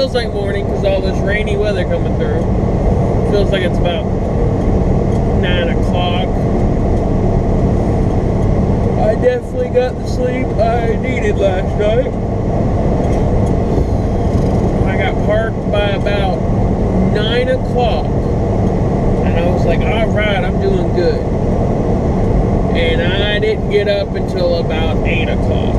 feels like morning because all this rainy weather coming through. Feels like it's about 9 o'clock. I definitely got the sleep I needed last night. I got parked by about 9 o'clock. And I was like, alright, I'm doing good. And I didn't get up until about 8 o'clock.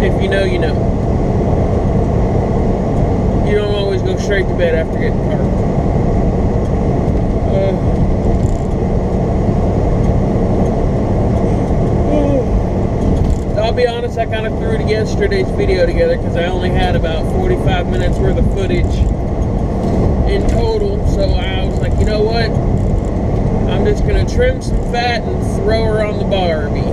If you know, you know. You don't always go straight to bed after getting parked. I'll be honest, I kind of threw yesterday's video together because I only had about 45 minutes worth of footage in total. So I was like, you know what? I'm just going to trim some fat and throw her on the Barbie.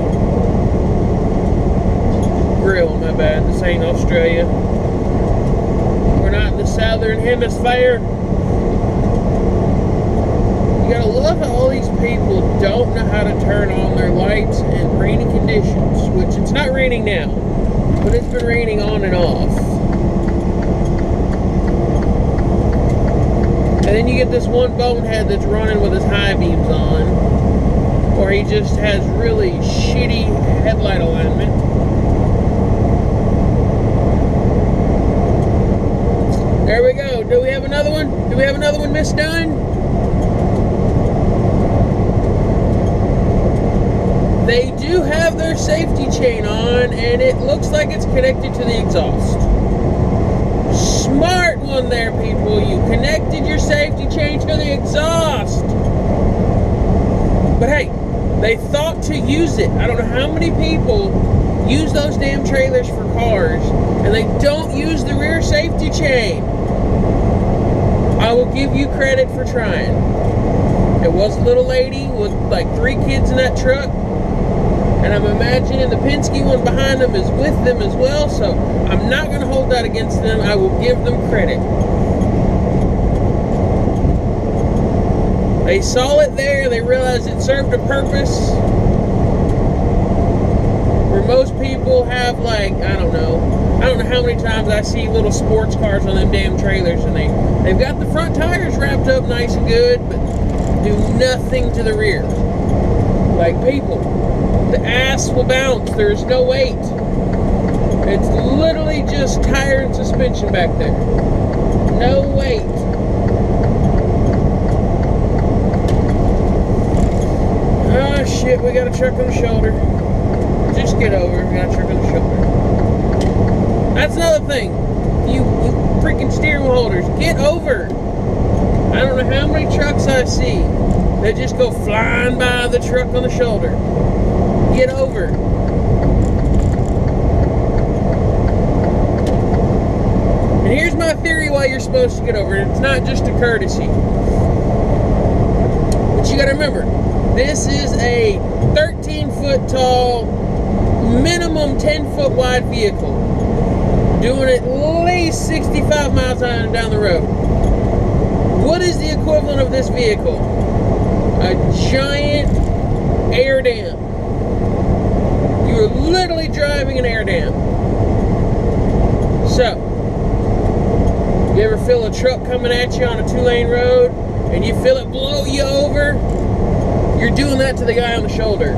Grill, my bad. This ain't Australia. We're not in the southern hemisphere. You gotta love how all these people don't know how to turn on their lights in rainy conditions, which it's not raining now, but it's been raining on and off. And then you get this one bonehead that's running with his high beams on, or he just has really shitty headlight alignment. There we go. Do we have another one? Do we have another one, Miss Dunn? They do have their safety chain on, and it looks like it's connected to the exhaust. Smart one there, people. You connected your safety chain to the exhaust. But hey, they thought to use it. I don't know how many people use those damn trailers for cars, and they don't use the rear safety chain. I will give you credit for trying. There was a little lady with like 3 kids in that truck. And I'm imagining the Penske one behind them is with them as well, so I'm not going to hold that against them. I will give them credit. They saw it there, they realized it served a purpose. Where most people have, like, I don't know how many times I see little sports cars on them damn trailers, and they've got the front tires wrapped up nice and good, but do nothing to the rear. Like, people, the ass will bounce. There's no weight. It's literally just tire and suspension back there. No weight. Oh shit, we got a truck on the shoulder. Just get over. We got a truck on the shoulder. That's another thing. You freaking steering wheel holders, get over. I don't know how many trucks I see that just go flying by the truck on the shoulder. Get over. And here's my theory why you're supposed to get over it. It's not just a courtesy. But you gotta remember, this is a 13-foot tall, minimum 10-foot wide vehicle. Doing at least 65 miles an hour down the road. What is the equivalent of this vehicle? A giant air dam. You're literally driving an air dam. So, you ever feel a truck coming at you on a 2-lane road and you feel it blow you over? You're doing that to the guy on the shoulder.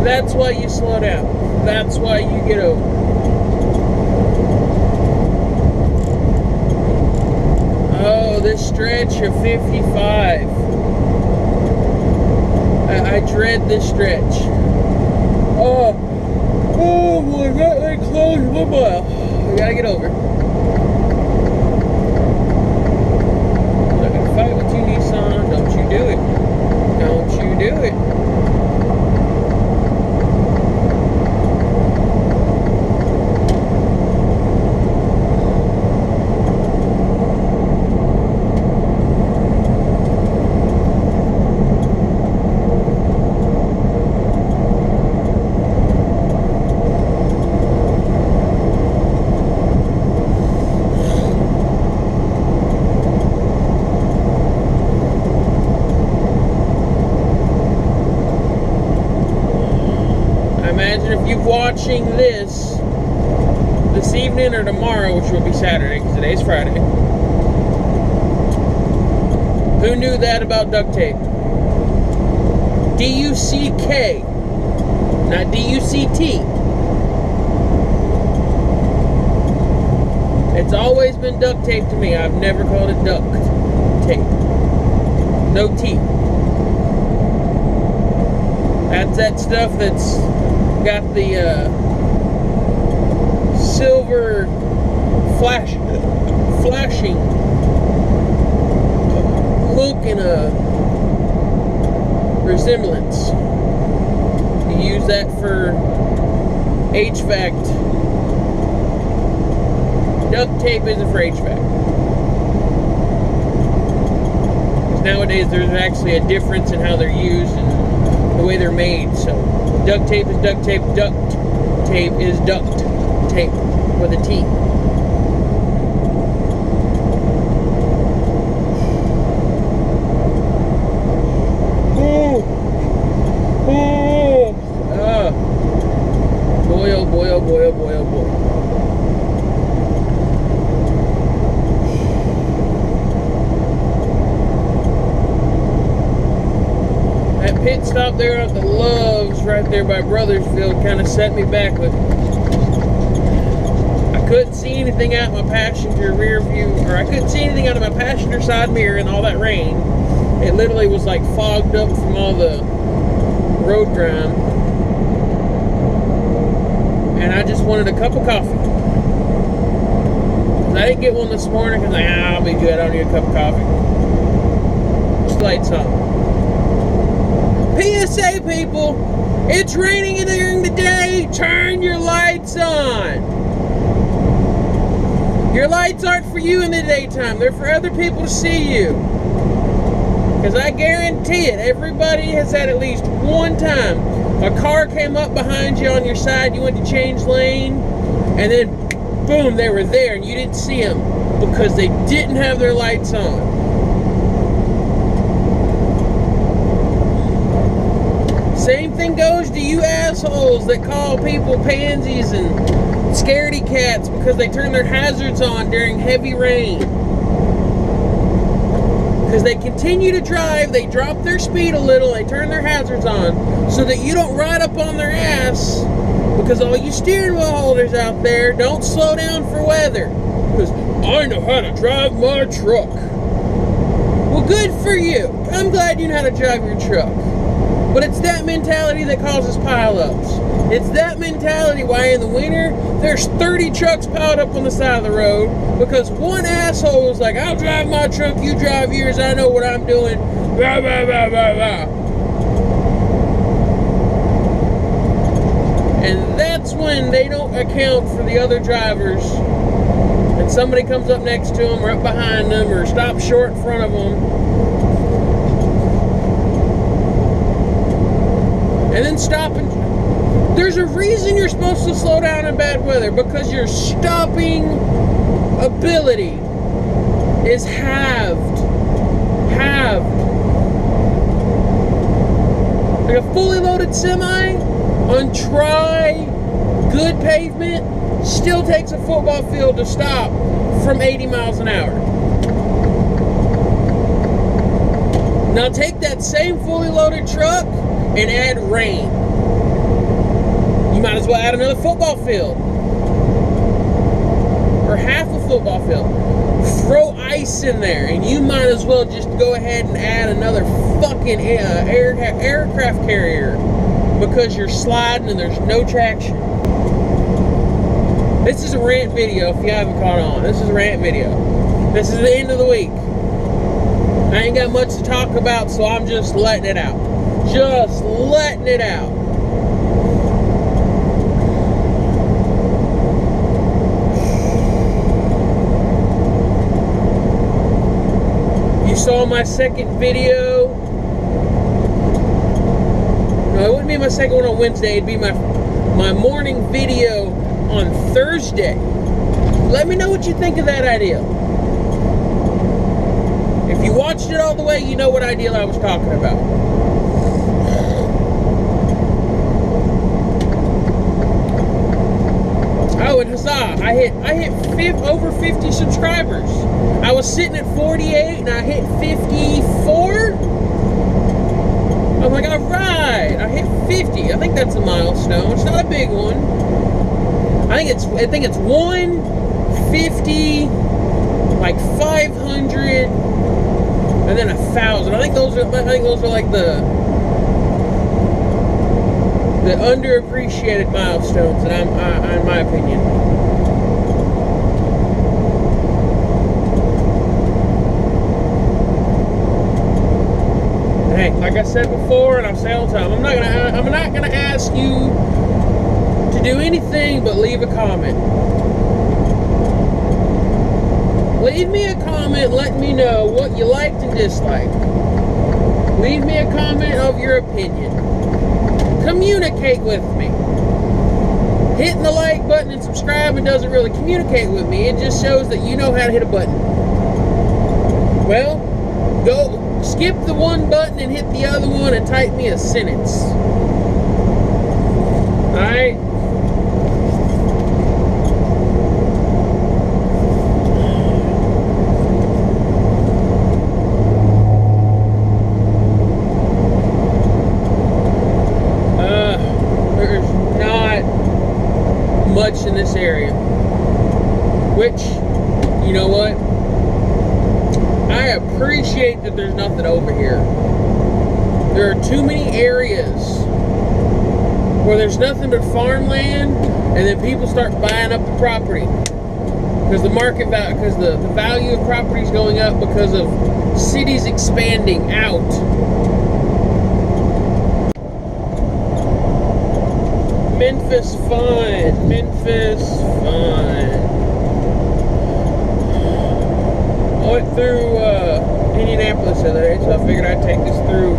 That's why you slow down. That's why you get over. Oh, this stretch of 55. I dread this stretch. Oh boy, that close 1 mile. We gotta get over. I'm not gonna fight with you, Nissan. Don't you do it. Don't you do it. imagine if you're watching this evening or tomorrow, which will be Saturday because today's Friday. Who knew that about duct tape? D-U-C-K, not D-U-C-T. It's always been duct tape to me. I've never called it duct tape. No T. That's that stuff that's got the silver flashing look and a resemblance. You use that for HVAC. Duct tape isn't for HVAC. Because nowadays there's actually a difference in how they're used and the way they're made. So duct tape is duct tape. Duct tape is duct tape with a T. Boy, oh boy, oh boy, oh boy, oh boy. That pit stop there at the Loves right there by Brothersfield kind of set me back with. I couldn't see anything out my passenger rear view, or I couldn't see anything out of my passenger side mirror in all that rain. It literally was like fogged up from all the road grime. And I just wanted a cup of coffee. I didn't get one this morning because I'll be good. I don't need a cup of coffee. Just lights on. PSA, people, it's raining during the day. Turn your lights on. Your lights aren't for you in the daytime. They're for other people to see you. Because I guarantee it, everybody has had at least one time a car came up behind you on your side, you went to change lane, and then boom, they were there and you didn't see them because they didn't have their lights on. Same thing goes to you assholes that call people pansies and scaredy cats because they turn their hazards on during heavy rain. Because they continue to drive, they drop their speed a little, they turn their hazards on so that you don't ride up on their ass. Because all you steering wheel holders out there, don't slow down for weather. Because I know how to drive my truck. Well, good for you. I'm glad you know how to drive your truck. But it's that mentality that causes pileups. It's that mentality why in the winter there's 30 trucks piled up on the side of the road because one asshole is like, I'll drive my truck, you drive yours, I know what I'm doing. Blah, blah, blah, blah, blah. And that's when they don't account for the other drivers. And somebody comes up next to them or up behind them or stops short in front of them. And then stop and... There's a reason you're supposed to slow down in bad weather, because your stopping ability is halved. Like a fully loaded semi on dry, good pavement still takes a football field to stop from 80 miles an hour. Now take that same fully loaded truck and add rain. You might as well add another football field. Or half a football field. Throw ice in there, and you might as well just go ahead and add another fucking aircraft carrier. Because you're sliding and there's no traction. This is a rant video if you haven't caught on. This is a rant video. This is the end of the week. I ain't got much to talk about, so I'm just letting it out. Just letting it out. You saw my second video. No, it wouldn't be my second one on Wednesday. It'd be my morning video on Thursday. Let me know what you think of that idea. If you watched it all the way, you know what idea I was talking about. hit over 50 subscribers. I was sitting at 48 and I hit 54. I'm like, all right, I hit 50. I think that's a milestone. It's not a big one. I think it's 150, like 500, and then 1,000. I think those are like the underappreciated milestones that in my opinion. Hey, like I said before, and I'll say all the time, I'm not gonna ask you to do anything but leave a comment. Leave me a comment letting me know what you liked and disliked. Leave me a comment of your opinion. Communicate with me. Hitting the like button and subscribing doesn't really communicate with me. It just shows that you know how to hit a button. Well, go skip the one button and hit the other one and type me a sentence. Alright? There's not much in this area. Which, you know what? I appreciate that there's nothing over here. There are too many areas where there's nothing but farmland, and then people start buying up the property because the market value, because the value of property is going up because of cities expanding out. Memphis fun. I went through Indianapolis the other day, so I figured I'd take this through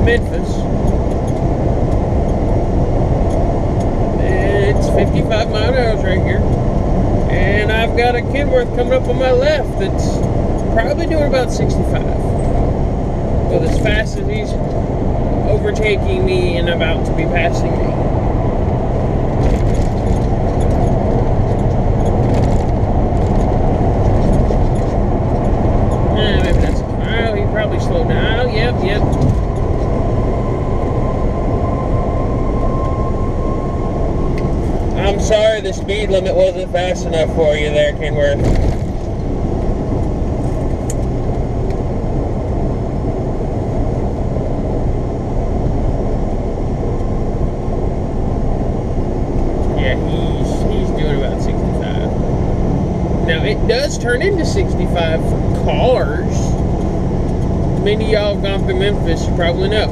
Memphis. And it's 55 mile an hour right here. And I've got a Kenworth coming up on my left that's probably doing about 65. With as fast as he's overtaking me and about to be passing me. Maybe that's, oh, he probably slowed down. Oh, yep. I'm sorry the speed limit wasn't fast enough for you there, Kenworth. Now, it does turn into 65 for cars. Many of y'all have gone through Memphis, you probably know.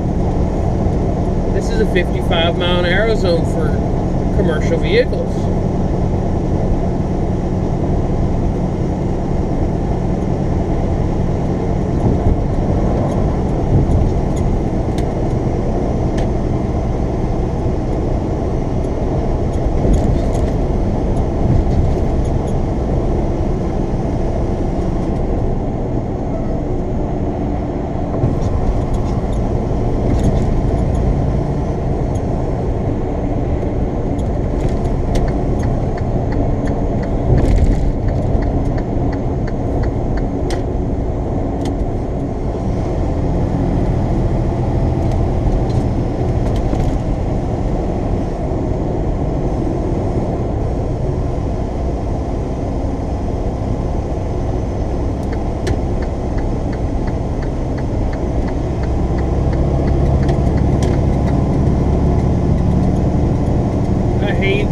This is a 55 mile an hour zone for commercial vehicles.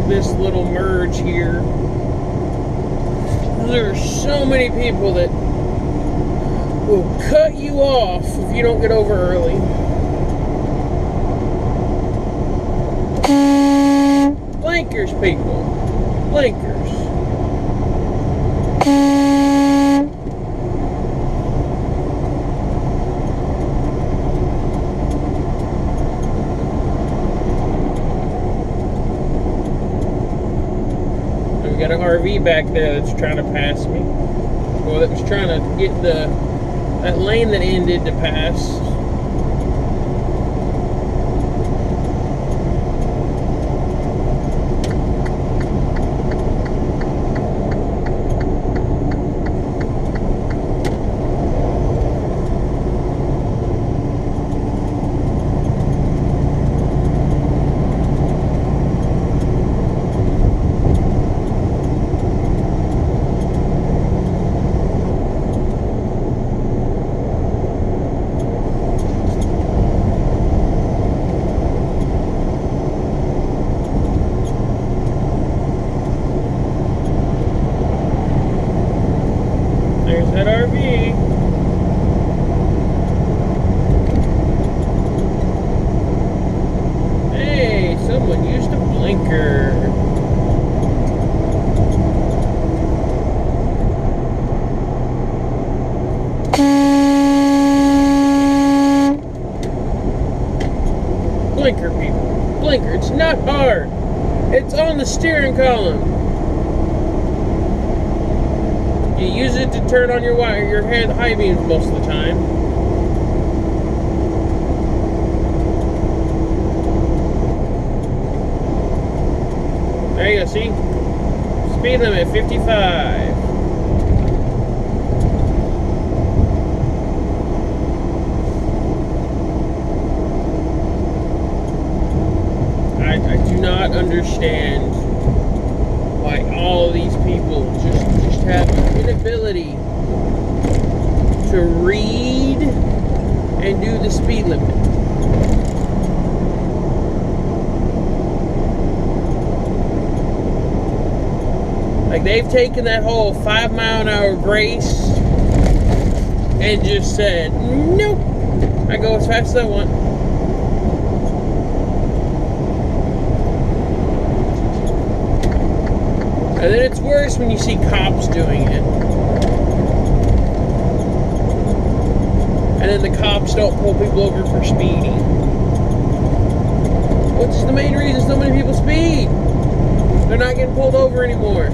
This little merge here. There are so many people that will cut you off if you don't get over early. Blinkers, people. Blinkers. Got an RV back there that's trying to pass me. Well, that was trying to get that lane that ended to pass. blinker, people. Blinker. It's not hard. It's on the steering column. You use it to turn on your high beams most of the time. There you go, see? Speed limit, 55. I do not understand why all of these people just have the inability to read and do the speed limit. Like, they've taken that whole 5 mile an hour grace and just said, nope, I go as fast as I want. And then it's worse when you see cops doing it. And then the cops don't pull people over for speeding. What's the main reason so many people speed? They're not getting pulled over anymore.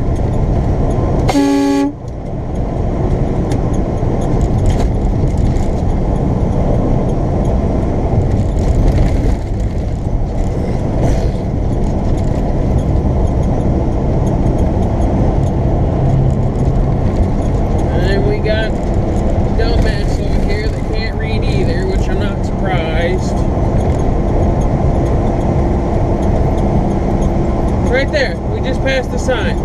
Right there, we just passed the sign.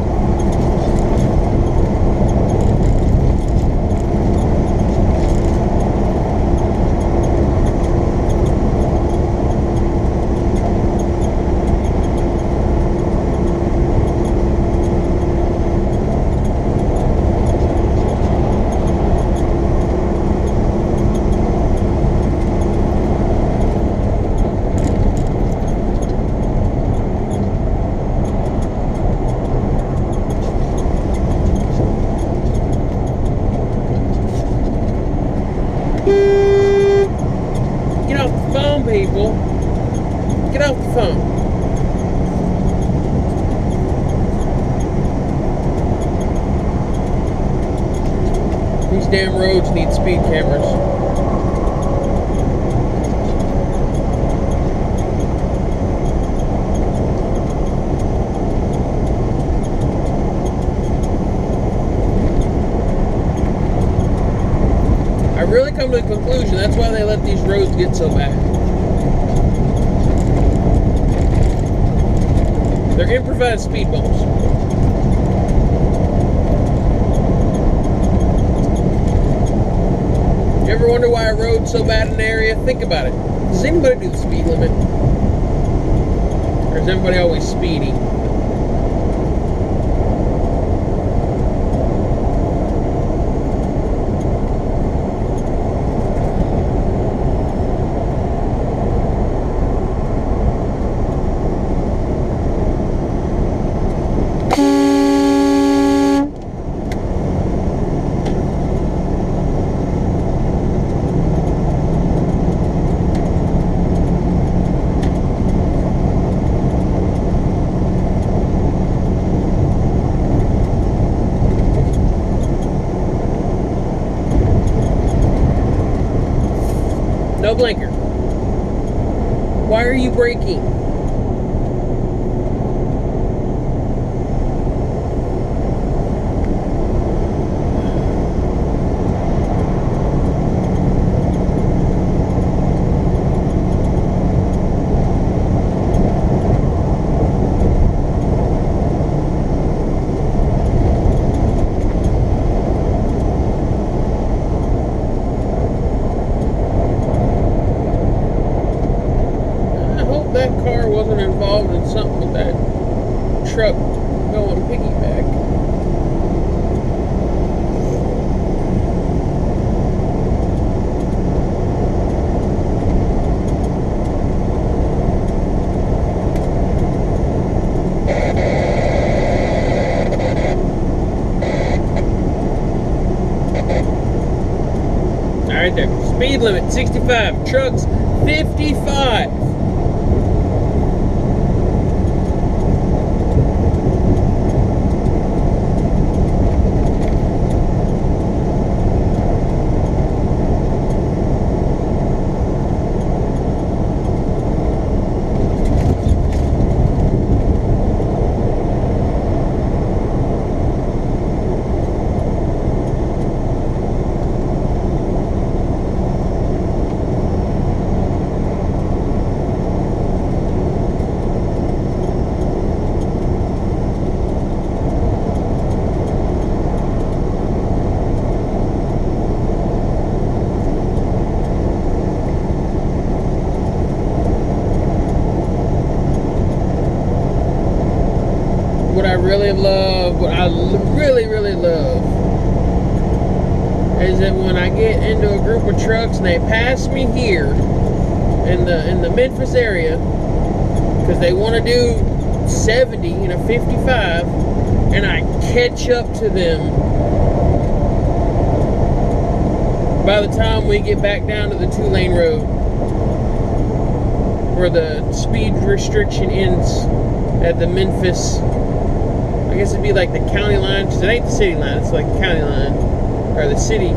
Get off the phone, people. Get off the phone. These damn roads need speed cameras. I've really come to the conclusion that's why they let these roads get so bad. They're improvised speed bumps. You ever wonder why a road's so bad in an area? Think about it. Does anybody do the speed limit? Or is everybody always speeding? No blinker. Why are you braking? That car wasn't involved in something with that truck going piggyback. All right there. Speed limit 65. Trucks 55. really love, what I really, really love, is that when I get into a group of trucks and they pass me here in the Memphis area, because they want to do 70 in a 55, and I catch up to them by the time we get back down to the 2-lane road where the speed restriction ends at the Memphis, I guess it'd be like the county line, because it ain't the city line, it's like the county line, or the city.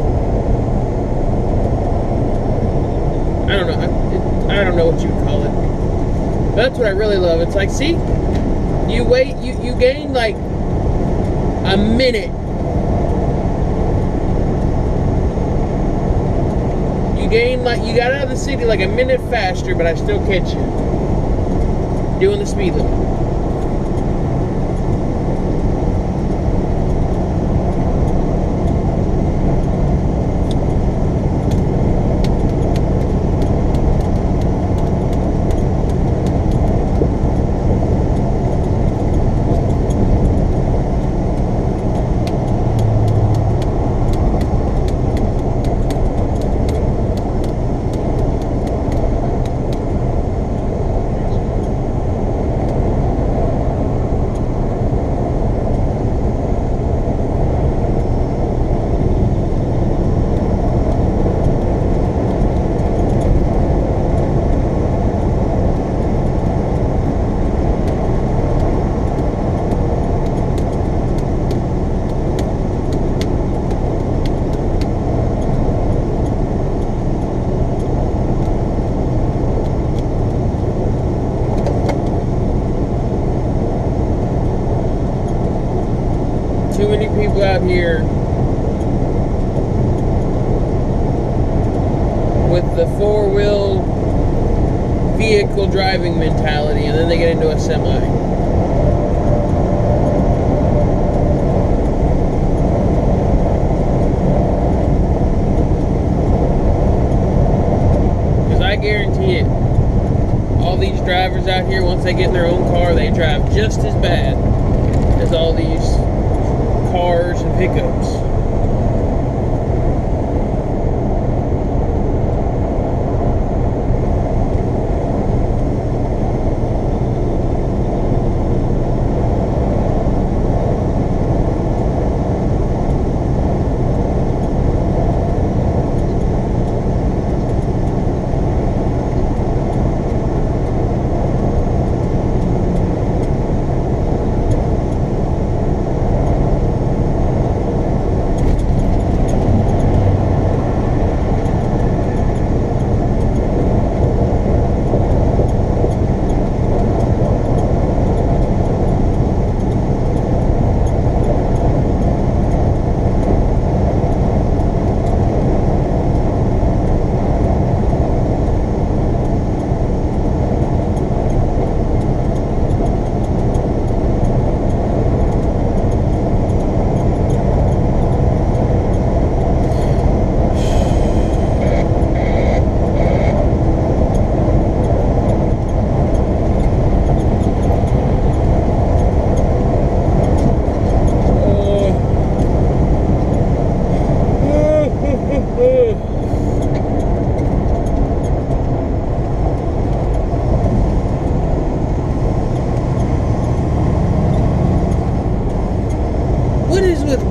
I don't know. I don't know what you would call it. But that's what I really love. It's like, see, you wait, you gain like a minute. You got out of the city like a minute faster, but I still catch you doing the speed limit. Too many people out here with the 4-wheel vehicle driving mentality, and then they get into a semi. Because I guarantee it, all these drivers out here, once they get in their own car, they drive just as bad as all these cars and pickups.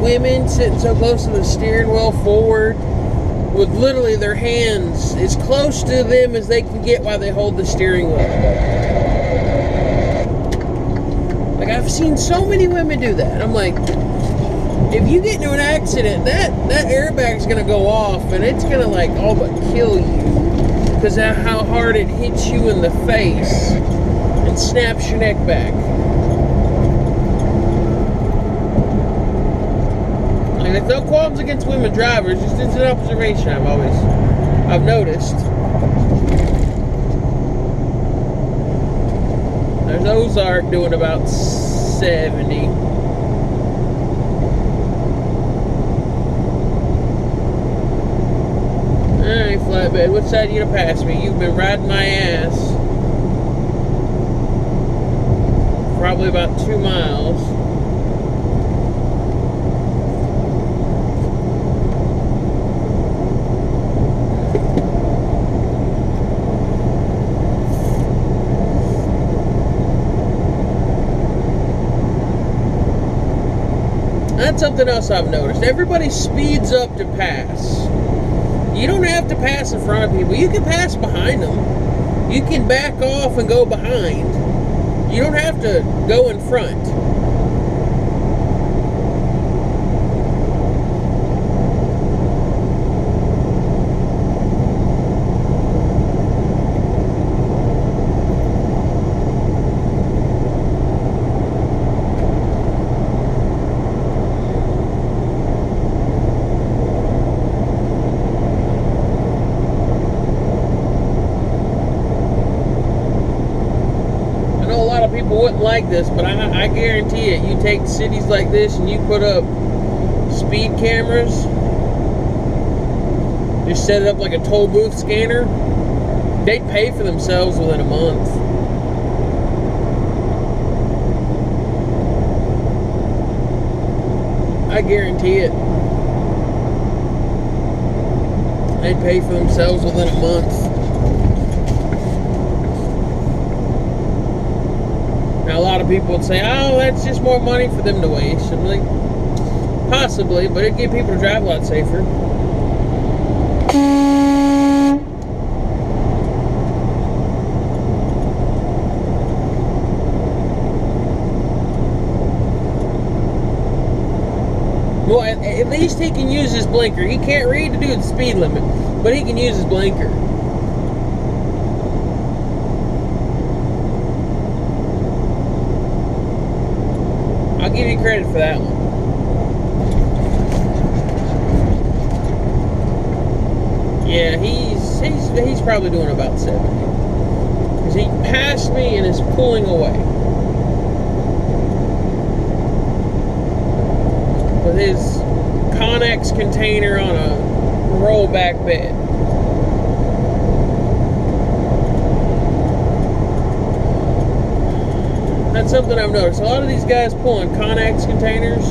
Women sitting so close to the steering wheel forward with literally their hands as close to them as they can get while they hold the steering wheel. Like, I've seen so many women do that. I'm like, if you get into an accident, that airbag's gonna go off and it's gonna like all but kill you because of how hard it hits you in the face and snaps your neck back. And it's no qualms against women drivers, just it's an observation I've noticed. There's Ozark doing about 70. Alright, flatbed, which side are you gonna pass me? You've been riding my ass probably about 2 miles. That's something else I've noticed. Everybody speeds up to pass. You don't have to pass in front of people. You can pass behind them. You can back off and go behind. You don't have to go in front. People wouldn't like this, but I guarantee it. You take cities like this and you put up speed cameras, just set it up like a toll booth scanner, they'd pay for themselves within a month. I guarantee it. They'd pay for themselves within a month. Now, a lot of people would say, oh, that's just more money for them to waste. I'm like, possibly, but it'd get people to drive a lot safer. Well, at least he can use his blinker. He can't read to do the speed limit, but he can use his blinker. I'll give you credit for that one. Yeah, he's probably doing about 70. Because he passed me and is pulling away. With his Connex container on a rollback bed. That's something I've noticed. A lot of these guys pulling Connex containers,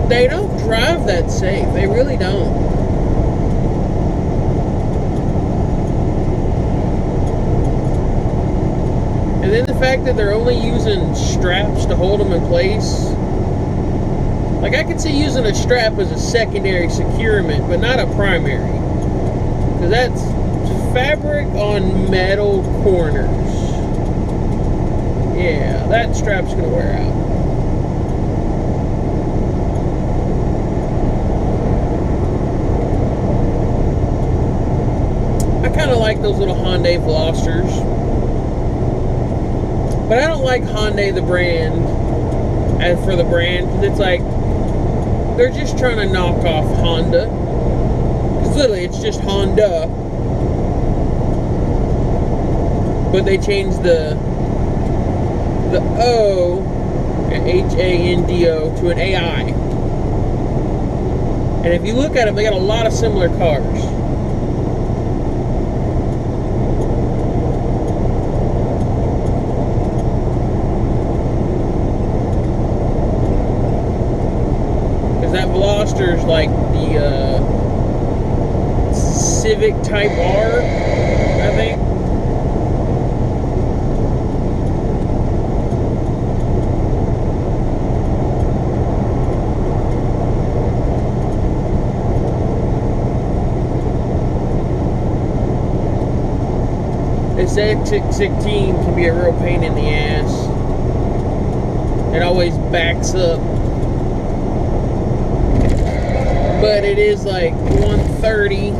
they don't drive that safe. They really don't. And then the fact that they're only using straps to hold them in place. Like, I could see using a strap as a secondary securement, but not a primary. Because that's fabric on metal corners. Yeah, that strap's gonna wear out. I kind of like those little Hyundai Velosters, but I don't like Hyundai the brand as for the brand, because it's like they're just trying to knock off Honda. Because literally, it's just Honda, but they changed the O, H-A-N-D-O, to an A-I. And if you look at them, they got a lot of similar cars. Because that Veloster's like the Civic Type R, I think. They say Tick-16 can be a real pain in the ass. It always backs up. But it is like 1:30.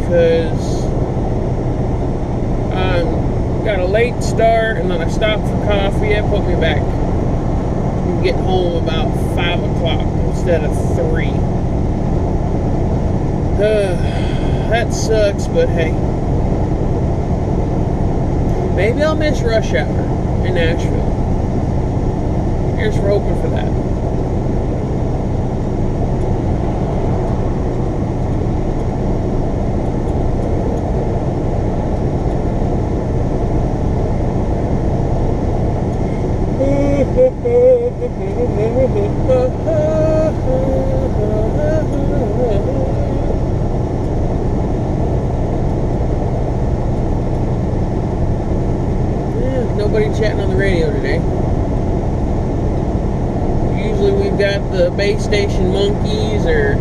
Because I got a late start and then I stopped for coffee. It put me back. You get home about 5 o'clock instead of 3. That sucks, but hey. Maybe I'll miss rush hour in Nashville. Here's for hoping for that. Nobody chatting on the radio today. Usually we've got the base station monkeys or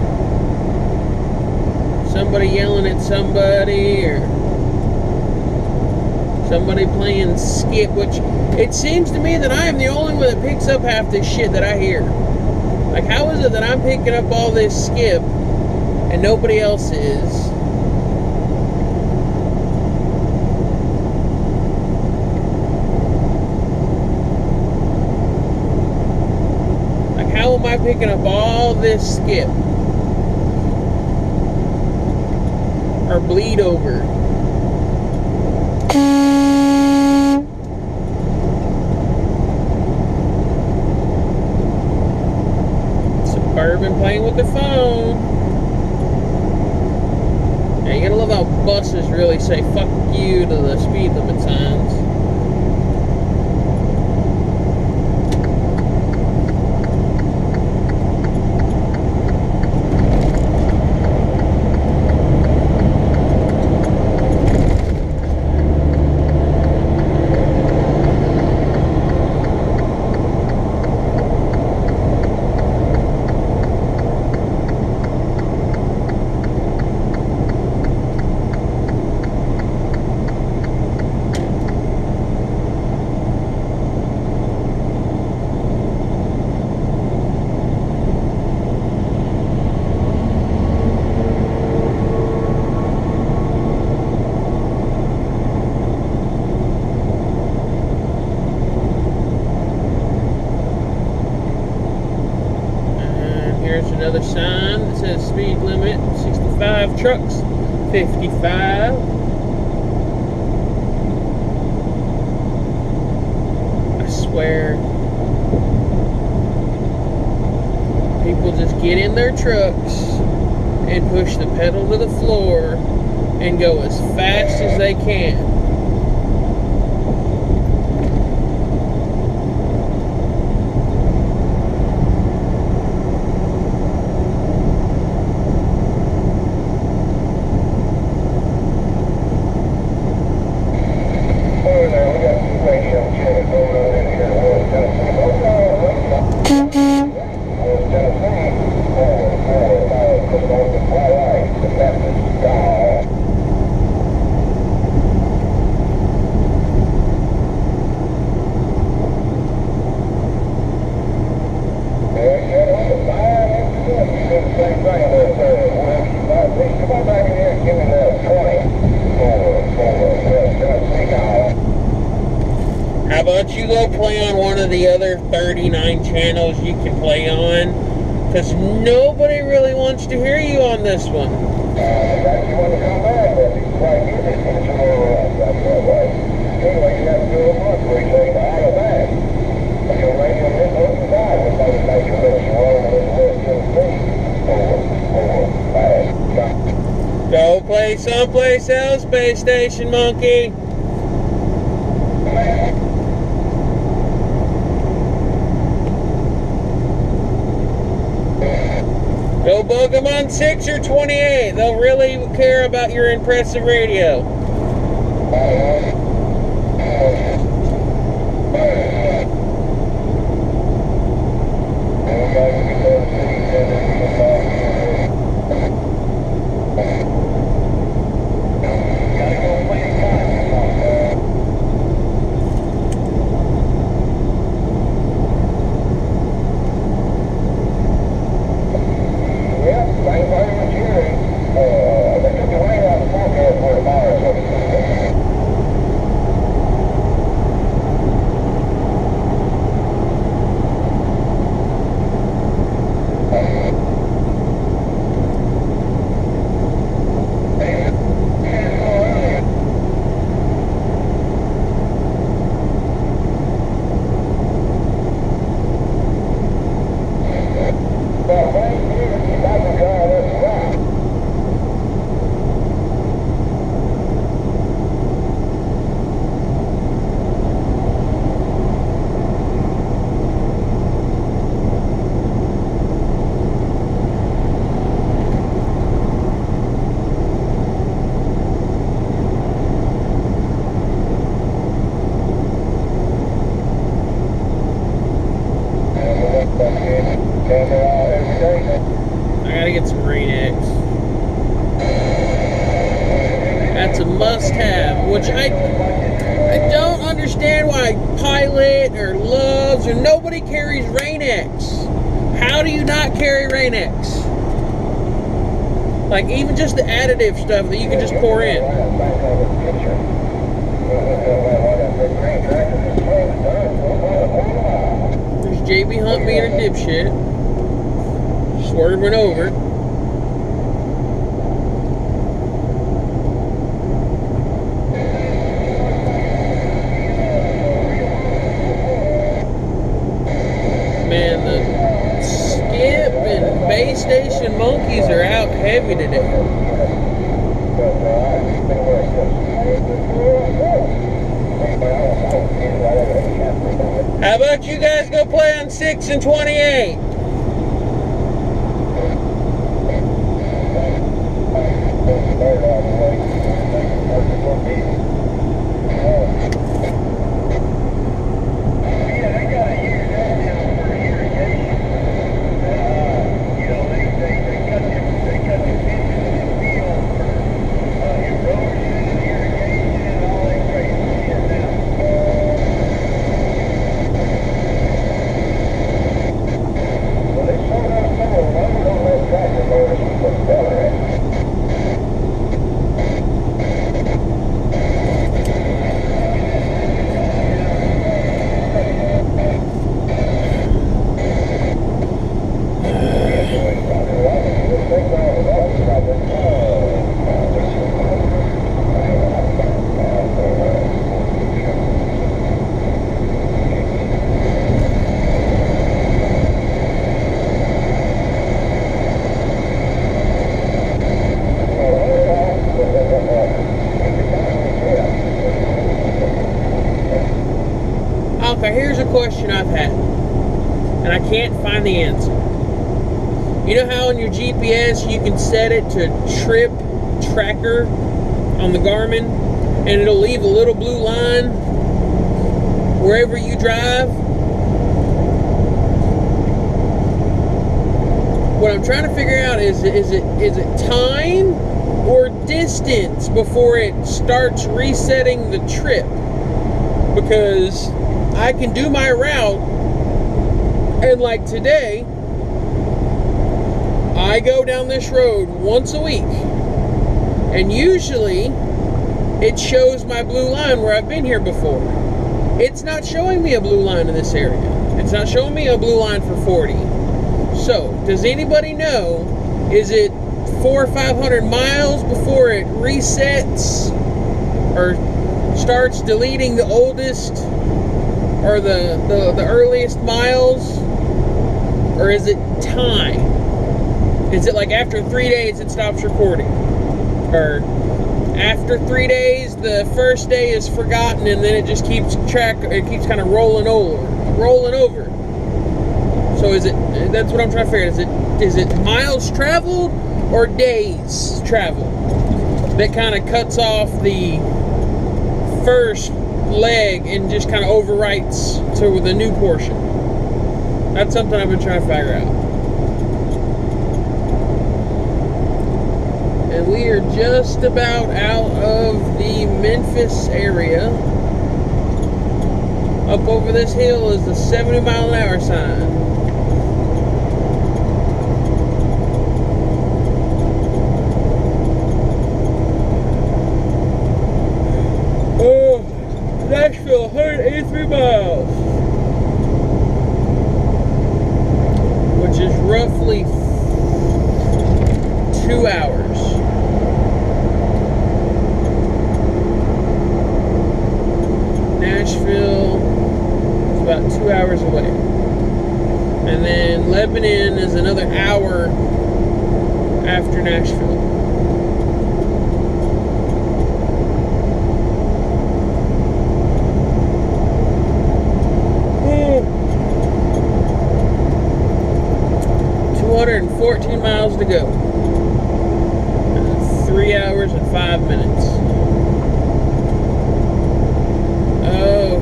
somebody yelling at somebody or somebody playing skip, which it seems to me that I am the only one that picks up half this shit that I hear. Like, how is it that I'm picking up all this skip and nobody else is? Like, how am I picking up all this skip? Or bleed over? Suburban playing with the phone. Yeah, you gotta love how buses really say fuck you to the speed limit signs. Another sign that says speed limit 65, trucks 55. I swear, people just get in their trucks and push the pedal to the floor and go as fast as they can. How about you go play on one of the other 39 channels you can play on? Because nobody really wants to hear you on this one. Go play someplace else, base station monkey. Go bug them on 6 or 28. They'll really care about your impressive radio. which I don't understand why Pilot or Loves or nobody carries Rain-X. How do you not carry Rain-X? Like, even just the additive stuff that you can just pour in. There's JB Hunt being a dipshit. Swerving over. Man, the Skip and Base Station monkeys are out heavy today. How about you guys go play on 6 and 28? Okay, here's a question I've had, and I can't find the answer. You know how on your GPS you can set it to trip tracker on the Garmin, and it'll leave a little blue line wherever you drive? What I'm trying to figure out is it time or distance before it starts resetting the trip? Because I can do my route, and like today, I go down this road once a week, and usually it shows my blue line where I've been here before. It's not showing me a blue line in this area. It's not showing me a blue line for 40. So, does anybody know, is it 400 or 500 miles before it resets or starts deleting the oldest or the earliest miles? Or is it time? Is it like after 3 days it stops recording? Or after 3 days the first day is forgotten and then it just keeps kind of rolling over? So is it, that's what I'm trying to figure out, is it miles traveled or days traveled that kind of cuts off the first leg and just kind of overwrites to the new portion? That's something I've been trying to figure out. And we are just about out of the Memphis area. Up over this hill is the 70-mile-an-hour sign. Nashville, 183 miles, which is roughly 2 hours. Nashville is about 2 hours away. And then Lebanon is another hour after Nashville. And 14 miles to go. 3 hours and 5 minutes. Oh,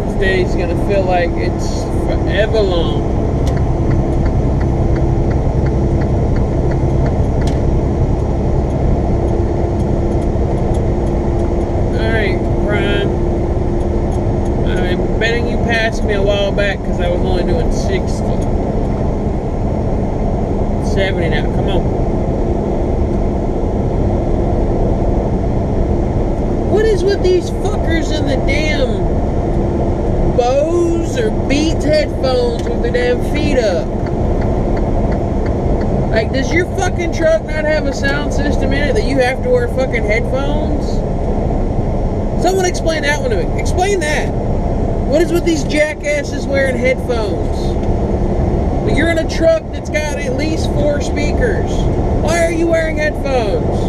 this day's gonna feel like it's forever long. Alright, back because I was only doing 60. 70 now. Come on. What is with these fuckers in the damn Bose or Beats headphones with their damn feet up? Like, does your fucking truck not have a sound system in it that you have to wear fucking headphones? Someone explain that one to me. Explain that. What is with these jackasses wearing headphones? You're in a truck that's got at least 4 speakers. Why are you wearing headphones?